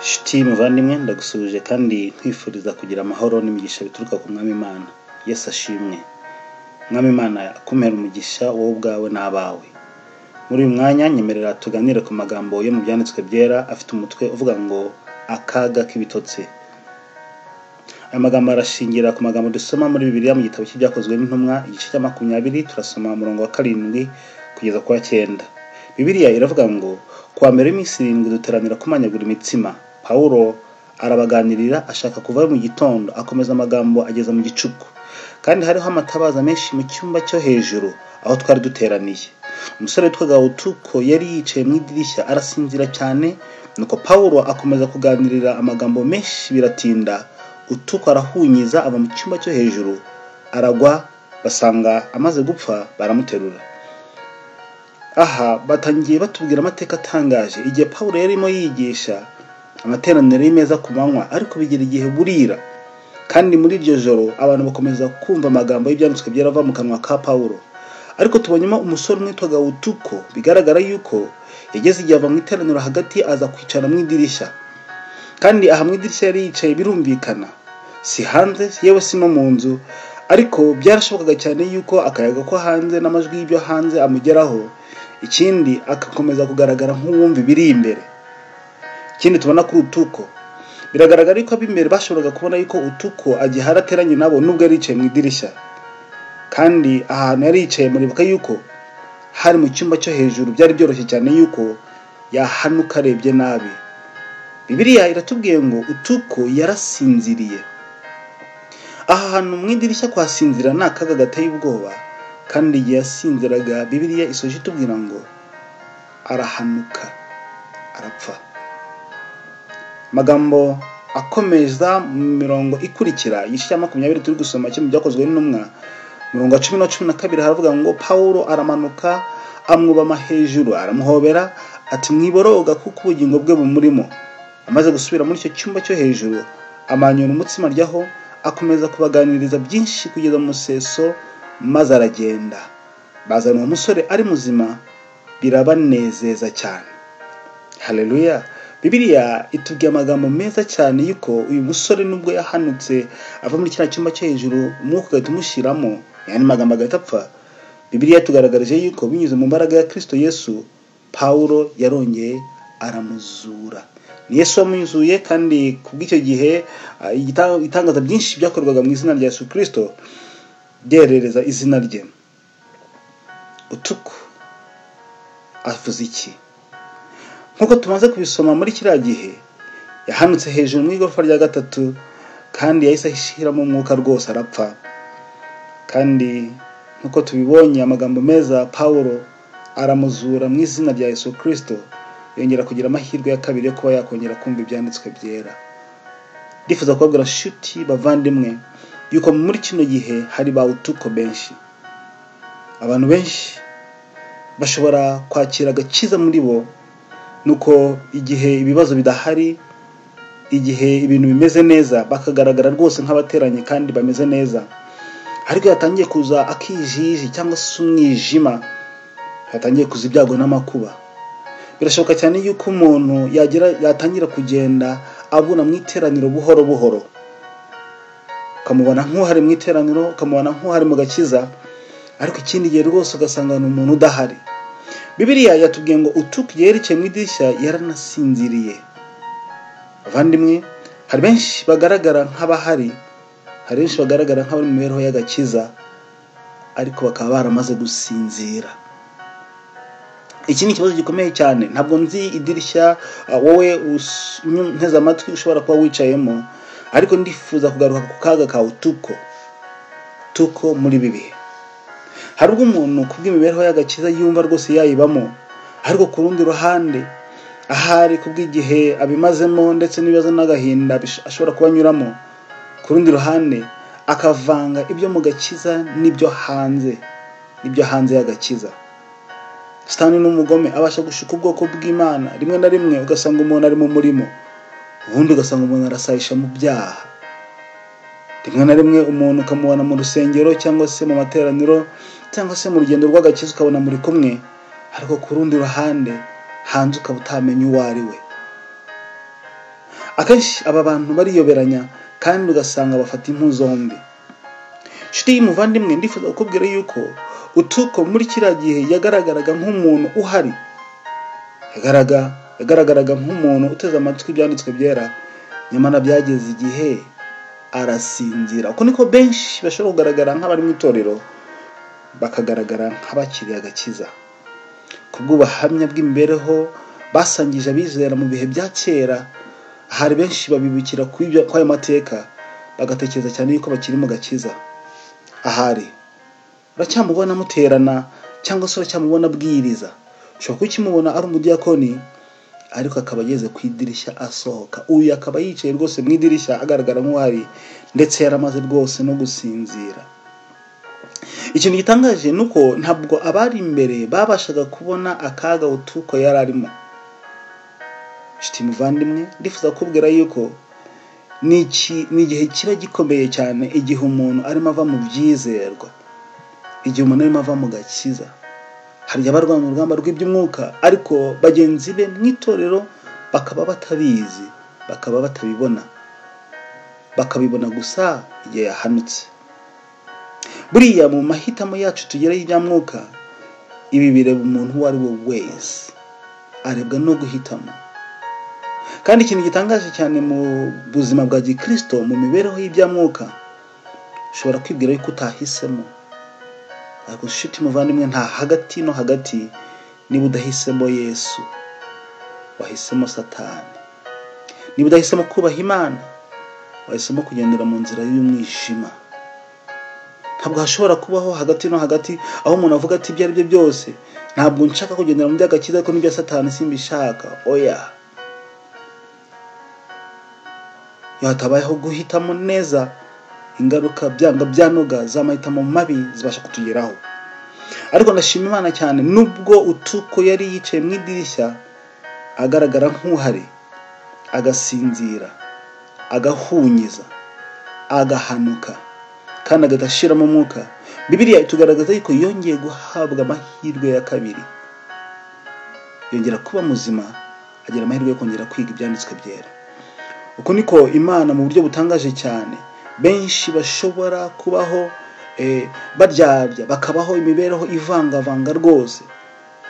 Shiti muvandimwe ndagusubije kandi nkwifuriza kugira amahoro n'imigisha bituruka ku Mwami Imana. Yesu ashimwe. Mwami Imana akumera umugisha wowe ubwawe n'abawe. Muri uyu mwanya nyemerera tuganire ku magambo yo mu byanditswe byera afite umutwe uvuga ngo akaga k'ibitotsi. Aya magambo arashingira ku magambo dusoma muri Bibiliya mu gitabo cy'ibyakozwe n'intumwa igice cya 20 turasoma umurongo wa 7 kugeza ku wa 9. Bibiliya iravuga ngo kuwa mbere iminsi 7 duteranira kumanyagura imitsima. Paulo arabaganirira ashaka kuva mu gitondo akomeza amagambo ageza mu gicuku. Kandi hariho amatabaza menshi mu cyumba cyo hejuru aho twari duteraniye. Umusore witwaga Utuko yari yicaye mu idirishya arasinzira cyane, nuko Paulo akomeza kuganirira amagambo menshi biratinda. Utuko arahunyiza ava mu cyumba cyo hejuru aragwa, basanga amaze gupfa baramuterura. Aha batangiye batubwira amateka atangaje igihe Paulo yarimo yigisha amateraniro y'imeza ku manywa, ariko bigera igihe burira, kandi muri iryo joro abantu bakomeza kumva amagambo y'ibyanditswe byarava mu kanwa ka Paulo. Ariko tubonyemo umusore witwaga Utuko, bigaragara yuko yageze igihe ava mu iteraniro hagati aza kwicara mu idirishya. Kandi aha mu idirishya yari yicaye birumvikana, si hanze yewe si no mu nzu, ariko byarashobokaga cyane yuko akayaga ko hanze n'amajwi y'ibyo hanze amugeraho. Ikindi akakomeza kugaragara nk'uwumva ibiri imbere. Ikindi tubona kuri Utuko, biragaragara yuko abimbere bashoboraga kubona yuko Utuko agihari ateranye nabo nubwo yari yicaye mu idirishya. Kandi ahantu yari yicaye muribuka yuko hari mu cyumba cyo hejuru, byari byoroshye cyane yuko yahanuka arebye nabi. Bibiliya iratubwiye ngo Utuko yarasinziriye. Aha hantu mu idirishya kwasinzira ni akaga gateye ubwoba, kandi igihe yasinziraga Bibiliya isoje itubwira ngo arahanuka arapfa. Magambo akomeza mu mirongo ikurikira igice cya 20 turi gusoma cyo mu byakozwe n'intumwa mirongo 10 na 12 haravuga ngo Paulo aramanuka amwubama hejuru aramuhobera ati mwiboroga kuko ubugingo bwe bumurimo. Amaze gusubira muri icyo cyumba cyo hejuru amanyura umutsima ryaho akomeza kubaganiriza byinshi kugeza mu museso, maze aragenda. Bazana uwo musore ari muzima, birabanezeza cyane. Haleluya. Bibiliya itubwiye amagambo meza cyane yuko uyu musore nubwo yahanutse ava muri kiriya cyumba cyo hejuru umwuka ugahita umushyiramo, yani magambo agahita apfa, Bibiliya yatugaragarije yuko binyuze mu mbaraga ya Kristo Yesu Paulo yarongeye aramuzura. Ni Yesu wamuzuye, kandi kubw'icyo gihe itangaza byinshi byakorwaga mu izina rya Yesu Kristo byerereza izina rye. Utuko avuze iki? Nkuko tumaze kubisoma muri kiriya gihe yahanutse hejuru mu igorofa rya 3, kandi yahise ahishiramo umwuka rwose arapfa. Kandi nkuko tubibonye amagambo meza, Paulo aramuzura mu izina rya Yesu Kristo, yongera kugira amahirwe ya kabiri yo kuba yakongera kumva ibyanditswe byera. Ndifuza kubabwira shuti bavandimwe yuko muri kino gihe hari ba Utuko benshi. Abantu benshi bashobora kwakira agakiza muri bo, nuko igihe ibibazo bidahari, igihe ibintu bimeze neza, bakagaragara rwose nk'abateranye kandi bameze neza. Ariko yatangiye kuza akijiji cyangwa se umwijima, yatangiye kuza ibyago n'amakuba, birashoboka cyane yuko umuntu yatangira kugenda abuna mu iteraniro buhoro buhoro, ukamubona nk'uhari mu iteraniro, ukamubona nk'uhari mu gakiza, ariko ikindi gihe rwose ugasanga ni umuntu udahari. Bibiliya yatubwiye ngo Utuko yerekeye mu idirishya yaranasinziriye. Bavandimwe, hari benshi bagaragara nk'abahari, hari benshi bagaragara nk'abari mu mibereho y'agakiza, ariko bakaba baramaze gusinzira. Iki ni ikibazo gikomeye cyane. Ntabwo nzi idirishya wowe nteze amatwi ushobora kuba wicayemo, ariko ndifuza kugaruka ku kaga ka Utuko. Utuko muri bibihe, hari ubwo umuntu kubw'imibereho y'agakiza yumva rwose yayibamo, ariko ku rundi ruhande ahari kubw'igihe abimazemo ndetse n'ibibazo n'agahinda ashobora kubanyuramo, ku rundi ruhande akavanga ibyo mu gakiza n'ibyo hanze y'agakiza. Satani n'umugome abasha gushuka ubwoko bw'Imana. Rimwe na rimwe ugasanga umuntu ari mu murimo, ubundi ugasanga umuntu arasayisha mu byaha. Rimwe na rimwe umuntu ukamubona mu rusengero cyangwa se mu materaniro cyangwa se mu rugendo rw'agakiza ukabona muri kumwe, ariko ku rundi ruhande hanze ukaba utamenya uwo ari we. akenshi aba bantu bariyoberanya kandi ugasanga bafata impu zombi. Nshuti y'umuvandimwe, ndifuza kukubwira yuko Utuko muri kiriya gihe yagaragaraga nk'umuntu uhari, yagaragaraga nk'umuntu uteze amatwi ibyanditswe byera, nyamara byageze igihe arasinzira. Uko niko benshi bashobora kugaragara nk'abari mu itorero bakagaragara nk'abakiriye agakiza kubw'ubuhamya bw'imibereho basangije abizera mu bihe bya kera. Hari benshi babibukira kw'ayo mateka bagatekereza cyane yuko bakiri mu gakiza. Ahari uracyamubona muterana cyangwa se uracyamubona bwiriza, ushobora kukimubona ari umudiyakoni ariko akaba ageze ku idirishya asohoka. Uyu akaba yicaye rwose mu idirishya agaragara nk'uwari, ndetse yaramaze rwose no gusinzira. Ikintu gitangaje nuko ntabwo abari imbere babashaga kubona akaga Utuko yari arimo. Nshuti muvandimwe, ndifuza kukubwira yuko ni igihe kiba gikomeye cyane igihe umuntu arimo ava mu byizerwa, igihe umuntu arimo ava mu gakiza. Hari abarwana urugamba rw'iby'umwuka ariko bagenzi be mu itorero bakaba batabizi, bakaba batabibona, bakabibona gusa igihe yahanutse. Buriya mu mahitamo yacu tugeraho iby'umwuka, ibi bireba umuntu uwo ari we wese, arebwa no guhitamo. Kandi ikintu gitangaje cyane mu buzima bwa gikristo, mu mibereho y'iby'umwuka, ushobora kwibwira yuko utahisemo. Ariko nshuti muvandimwe, nta hagati no hagati niba udahisemo Yesu, wahisemo Satani. Niba udahisemo kubaha Imana, wahisemo kugendera mu nzira y'umwijima. Ntabwo hashobora kubaho hagati no hagati aho umuntu avuga ati ibyo ari byo byose ntabwo nshaka kugendera mu by'agakiza ariko n'ibya Satani simbishaka. Oya, hatabayeho guhitamo neza, ingaruka byanga byanoga z'amahitamo mabi zibasha kutugeraho. Ariko ndashima Imana cyane, nubwo Utuko yari yicaye mu idirishya agaragara nk'uhari, agasinzira, agahunyiza, agahanuka kandi agadashiramo umwuka, Bibiliya itugaragaza yuko yongeye guhabwa amahirwe ya kabiri, yongera kuba muzima, agira amahirwe yo kongera kwiga ibyanditswe byera. Uko niko Imana mu buryo butangaje cyane benshi bashobora kubaho baryarya, bakabaho imibereho ivangavanga rwose.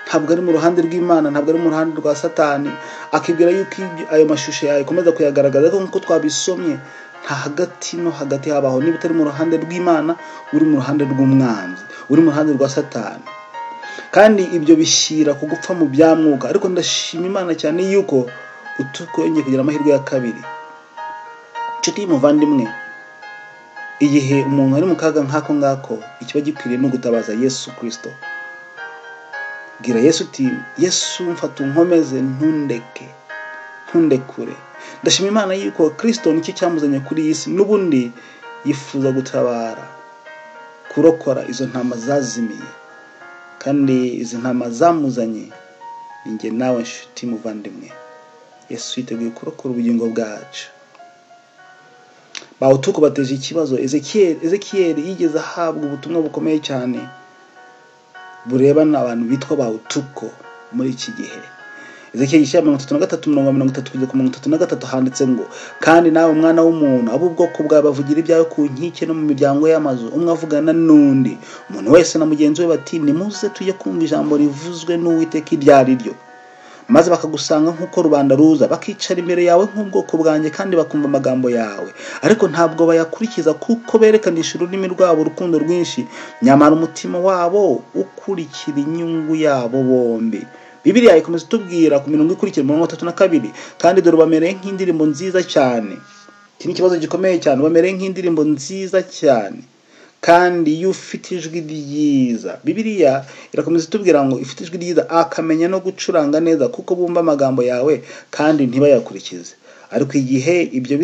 Ntabwo ari mu ruhande rw'Imana, ntabwo ari mu ruhande rwa Satani, akibwira yuko ayo mashusho yawe komeza kuyagaragaza nk'uko twabisomye. Nta hagati no hagati habaho. Niba utari mu ruhande rw'Imana, uri mu ruhande rw'umwanzi, uri mu ruhande rwa Satani, kandi ibyo bishyira ku gupfa mu by'umwuka. Ariko ndashima Imana cyane yuko Utuko yongeye kugira amahirwe ya kabiri. Nshuti y'umuvandimwe, igihe umuntu ari mu kaga nk'ako ngako, ikiba gikwiriye no gutabaza Yesu Kristo. Bwira Yesu uti, Yesu mfata unkomeze, ntundekure. Ndashima Imana yuko Kristo nicyo cyamuzanye kuri iyi si, n'ubundi yifuza gutabara, kurokora izo ntama zazimiye, kandi izi ntama zamuzanye ni njye nawe nshuti muvandimwe. Yesu yiteguye kurokora ubugingo bwacu. Utuko bateje ikibazo. Ezekiyeli yigeze ahabwa ubutumwa bukomeye cyane burebana abantu bitwa Utuko muri iki gihe. Ezekiyeli 33:30-33 handitse ngo, kandi nawe mwana w'umuntu, abo ubwoko bwawe bavugira ibyawe ku nkike no mu miryango y'amazu, umwe avugana n'undi, umuntu wese na mugenzi we bati, nimuze tujye kumva ijambo rivuzwe n'Uwiteka iryo ari ryo. Maze bakagusanga nk'uko rubanda ruza, bakicara imbere yawe nk'ubwoko bwanjye kandi bakumva amagambo yawe, ariko ntabwo bayakurikiza kuko berekanisha ururimi rwabo urukundo rwinshi, nyamara umutima wabo ukurikira inyungu yabo bombi. Bibiliya ikomeza itubwira ku mirongo ikurikira 32, kandi dore bamereye nk'indirimbo nziza cyane. Iki ni ikibazo gikomeye cyane. Bamereye nk'indirimbo nziza cyane kandi iyo ufite ijwi ryiza. Bibiliya irakomeza itubwira ngo ifite ijwi ryiza, akamenya no gucuranga neza kuko bumva amagambo yawe kandi ntibayakurikize. Ariko igihe ibyo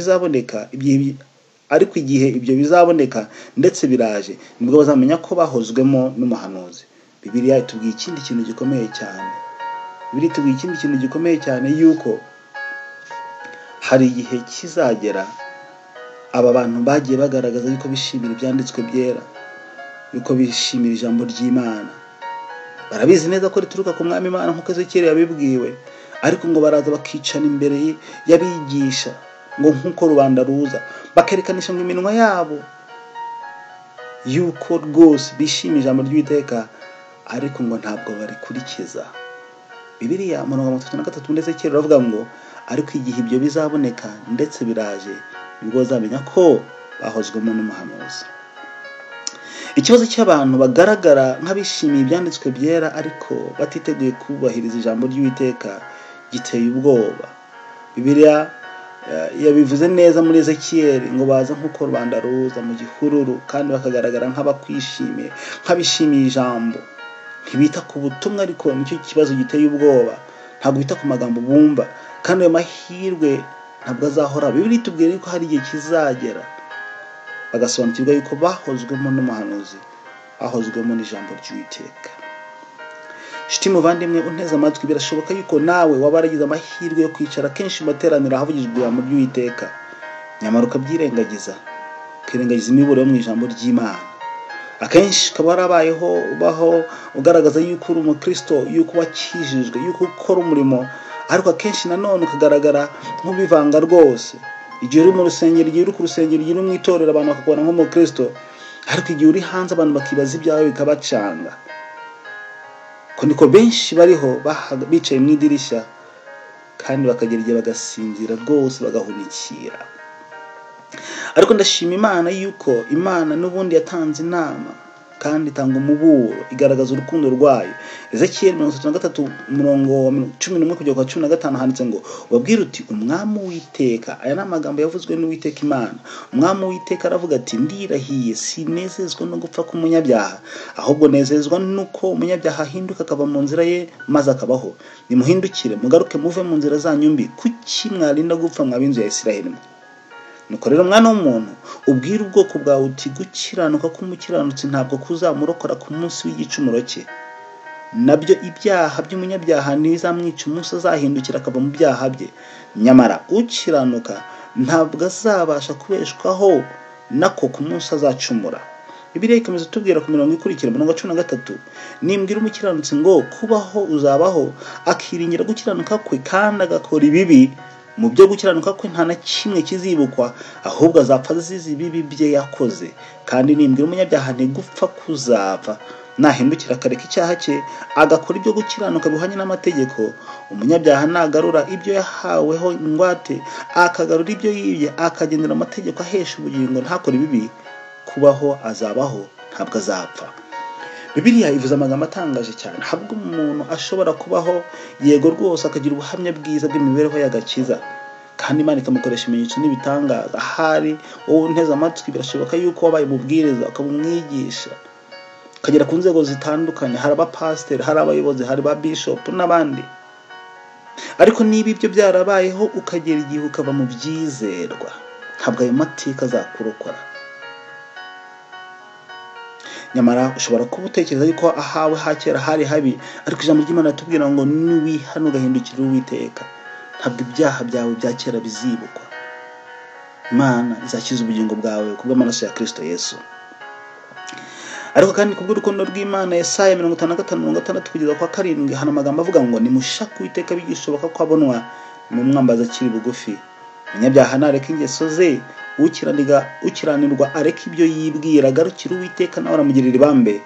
bizaboneka ndetse biraje, nibwo bazamenya ko bahozwemo n'umuhanuzi. Bibiliya itubwiye ikindi kintu gikomeye cyane. Bibiliya itubwiye ikindi kintu gikomeye cyane, yuko hari igihe kizagera aba bantu bagiye bagaragaza yuko bishimira ibyanditswe byera, yuko bishimira ijambo ry'Imana. Barabizi neza ko rituruka ku Mwami Imana nk'uko Ezekiyeli yabibwiwe, ariko ngo baraza bakicana imbere y'abigisha ngo nk'uko rubanda ruza, bakerekanisha ngo iminwa yabo yuko rwose bishimiye ijambo ry'Uwiteka, ariko ngo ntabwo barikurikiza. Bibiliya mu 33 ndetse kera ravuga ngo ariko igihe ibyo bizaboneka ndetse biraje, nibwo bazamenya ko bahozwemo n'umuhanuzi. Ikibazo cy'abantu bagaragara nk'abishimiye ibyanditswe byera ariko batiteguye kubahiriza ijambo ry'Uwiteka giteye ubwoba. Bibiliya yabivuze neza muri Ezekiyeli ngo baza nk'uko rubanda ruza mu gihururu, kandi bakagaragara nk'abakwishimiye, nk'abishimiye ijambo. Ntibita ku butumwa, ariko nicyo kibazo giteye ubwoba. Ntabwo bita ku magambo bumva, kandi ayo mahirwe ntabwo azahora. Bibiliya itubwira yuko hari igihe kizagera bagasobanukirwa yuko bahozwemo n'umuhanuzi, bahozwemo n'ijambo ry'Uwiteka. Shiti muvandimwe unteze amatwi, birashoboka yuko nawe waba waragize amahirwe yo kwicara kenshi mu materaniro ahavugijwe ijambo ry'Uwiteka, nyamara ukabyirengagiza, ukirengagiza imiburo yo mu ijambo ry'Imana. Akenshi ukaba warabayeho ubaho ugaragaza yuko uri umukristo, yuko wakijijwe, yuko ukora umurimo, ariko akenshi nanone ukagaragara nk'ubivanga rwose. Igihe uri mu rusengero, igihe uri ku rusengero, igihe uri mu itorero, abantu bakakubona nk'umukristo, ariko igihe uri hanze abantu bakibaza ibyawe bikabacanga. Ko niko benshi bariho bicaye mu idirishya, kandi bakagera igihe bagasinzira rwose, bagahunikira. Ariko ndashima Imana yuko Imana n'ubundi yatanze inama kandi itanga umuburo, igaragaza urukundo rwayo. Ezekiyeli 33 umurongo wa 11 kugera kwa 15 handitse ngo ubabwire uti umwami Uwiteka. Aya ni amagambo yavuzwe n'Uwiteka Imana. Umwami Uwiteka aravuga ati ndirahiye sinezezwa no gupfa k'umunyabyaha, ahubwo nezezwa nuko umunyabyaha ahinduka akava mu nzira ye maze akabaho. Nimuhindukire mugaruke muve mu nzira zanyu mbi, kuki mwarinda gupfa mwab'inzu ya Isiraheli. Nuko rero mwana w'umuntu ubwira ubwoko bwawe uti gukiranuka k'umukiranutsi ntabwo kuzamurokora ku munsi w'igicumuro cye. Nabyo ibyaha by'umunyabyaha ntibizamwica umunsi azahindukira akava mu byaha bye, nyamara ukiranuka ntabwo azabasha kubeshwaho nako ku munsi azacumura. Bibiliya ikomeza tubwira ku mirongo ikurikira, mirongo 13, nimbwira umukiranutsi ngo kubaho uzabaho, akiringira gukiranuka kwe kandi agakora ibibi, mu byo gukiranuka kwe nta na kimwe kizibukwa, ahubwo azapfa azize ibibi bye yakoze. Kandi nimbwira umunyabyaha ntigupfa kuzapfa, nahindukira akareka icyaha cye agakora ibyo gukiranuka bihwanye n'amategeko, umunyabyaha nagarura ibyo yahaweho ingwate, akagarura ibyo yibye, akagendera amategeko ahesha ubugingo, ntakore ibibi, kubaho azabaho, ntabwo azapfa. Bibiliya ivuze amagambo atangaje cyane. Habwo umuntu ashobora kubaho yego rwose akagira ubuhamya bwiza bw'imibereho y'agakiza, kandi Imana ikamukoresha ibimenyetso n'ibitangaza. Ahari wowe unteze amatwi birashoboka yuko wabaye umubwiriza, ukaba umwigisha, ukagera ku nzego zitandukanye, hari abapasiteri, hari abayobozi, hari ba bishop n'abandi. Ariko niba ibyo byarabayeho ukagera igihe ukaba mu byizerwa, ntabwo ayo mateka azakurokora. Nyamara ushobora kuba utekereza yuko ahawe hakera hari habi, ariko ijambo ry'Imana ritubwira ngo niwihana ugahindukira Uwiteka, ntabwo ibyaha byawe bya kera bizibukwa. Imana izakiza ubugingo bwawe kubw'amaraso ya Kristo Yesu. Ariko kandi kubw'urukundo rw'Imana, Yesaya 55:6 kugeza kwa 7 hana amagambo avuga ngo nimushaka Uwiteka bigishoboka ko abonwa, nimumwambaza akiri bugufi. Umunyabyaha nareka ingeso ze, ukiranirwa areka ibyo yibwira, agarukira Uwiteka nawe aramugirira ibambe.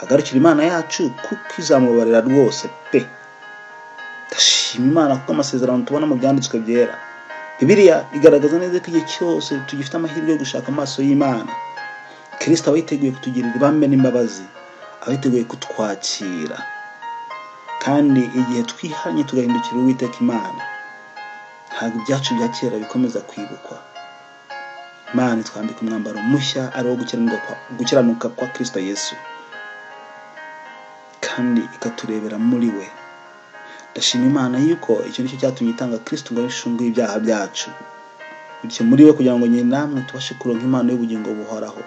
Agarukira Imana yacu kuko izamubabarira rwose pe. Ndashima Imana kuko amasezerano tubona mu byanditswe byera. Bibiliya igaragaza neza ko igihe cyose tugifite amahirwe yo gushaka amaso y'Imana, Kristo aba yiteguye kutugirira ibambe n'imbabazi, aba yiteguye kutwakira. Kandi igihe twihanye tugahindukira Uwiteka Imana, ntabwo ibyacu bya kera bikomeza kwibukwa. Imana itwambika umwambaro mushya ari wo gukiranuka kwa Kristo Yesu, kandi ikaturebera muri we. Ndashima Imana yuko icyo nicyo cyatumye itanga Kristo ngo yishunguye ibyaha byacu, bityo muri we kugira ngo nyine namwe tubashe kuronka impano y'ubugingo buhoraho.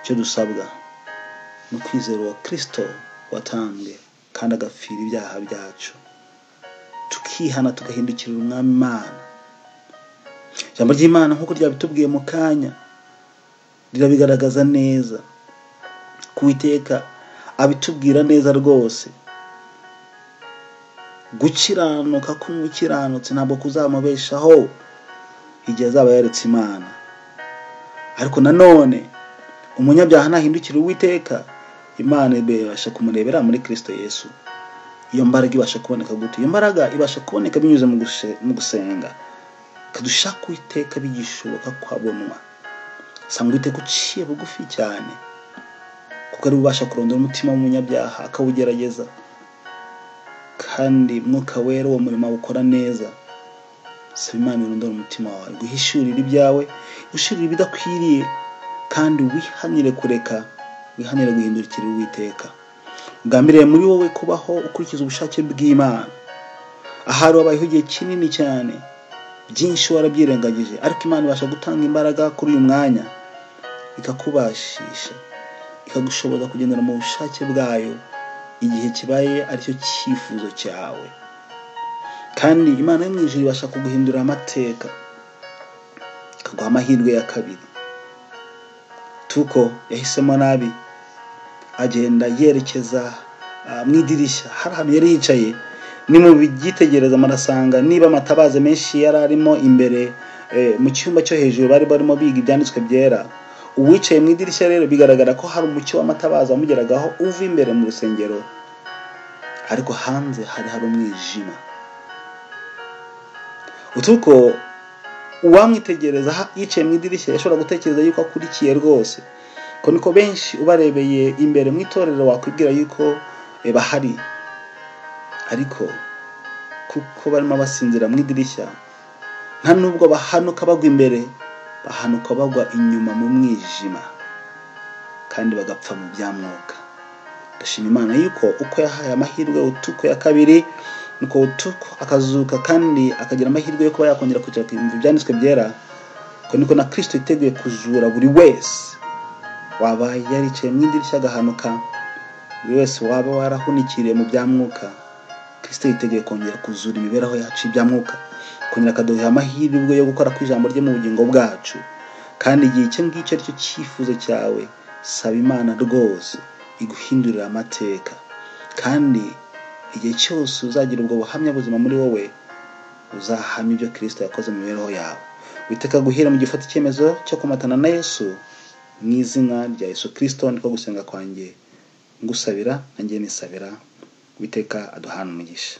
Icyo dusabwa ni ukwizera uwo Kristo watambwe kandi agapfira ibyaha byacu, tukihana tugahindukirira umwami Imana. Ijambo ry'Imana nk'uko ryabitubwiye mu kanya rirabigaragaza neza, Uwiteka abitubwira neza rwose. gukiranuka k'umukiranutsi ntabwo kuzamubeshaho igihe azaba yaretse Imana. Ariko nanone umunyabyaha nahindukira Uwiteka, Imana ibasha kumurebera muri Kristo Yesu. Iyo mbaraga ibasha kuboneka gute? Iyo mbaraga ibasha kuboneka binyuze mu gusenga. Kadushaka Uwiteka bigishoboka kwabonwa. Sanga Uwiteka uciye bugufi cyane, kuko ari ubasha kurondora umutima w'umunyabyaha akawugerageza. Kandi Mwuka Wera uwo murimo awukora neza. Saba Imana irondora umutima wawe, guhishurira ibyawe, gushirira ibidakwiriye, kandi wihanire kureka, wihanire guhindukira Uwiteka. Ugambiriye muri wowe kubaho ukurikiza ubushake bw'Imana. Ahari wabayeho igihe kinini cyane, byinshi warabyirengagije, ariko Imana ibasha gutanga imbaraga kuri uyu mwanya, ikakubashisha, ikagushoboza kugendera mu bushake bwayo igihe kibaye aricyo cyifuzo cyawe. Kandi Imana yo mu ijuru ibasha kuguhindurira amateka, ikaguha amahirwe ya kabiri. Tuko yahisemo nabi, agenda yerekeza mu idirishya. Hari ahantu yari yicaye, ni mu byitegereza marasanga niba amatabaza menshi yari arimo imbere mu cyumba cyo hejuru bari barimo biga ibyanditswe byera. Uwicaye mu idirishya rero bigaragara ko hari umucyo w'amatabaza wamugeragaho uva imbere mu rusengero, ariko hanze hari umwijima. Utuko uwamwitegereza yicaye mu idirishya yashobora gutekereza yuko akurikiye rwose, ko niko benshi ubarebeye imbere mu itorero wakwibwira yuko bahari, ariko kuko barimo basinzira mu idirishya, nta nubwo bahanuka bagwa imbere, bahanuka bagwa inyuma mu mwijima, kandi bagapfa mu byamwuka. Ndashima Imana yuko uko yahaye amahirwe Utuko ya kabiri, nuko Utuko akazuka kandi akagira amahirwe yo kuba yakongera kujya mu byanditswe byera, ko niko na Kristo yiteguye kuzura buri wese waba yaricaye mu idirishya agahanuka, buri wese waba warahunikiriye mu byamwuka. Kristo yiteguye kongera kuzura imibereho yacu ibyamwuka, kongera akaduha amahirwe yo gukora ku ijambo rye mu bugingo bwacu. Kandi igihe icyo ngicyo aricyo cyifuzo cyawe, saba Imana rwose iguhindurira amateka. Kandi igihe cyose uzagira ubwo buhamya buzima muri wowe, uzahamya ibyo Kristo yakoze mu mibereho yawe. Uwiteka guhira mu gifata icyemezo cyo kumatana na Yesu, mu izina rya Yesu Kristo niko gusenga kwanjye ngusabira, nanjye nisabira. Uwiteka aduhana umugisha.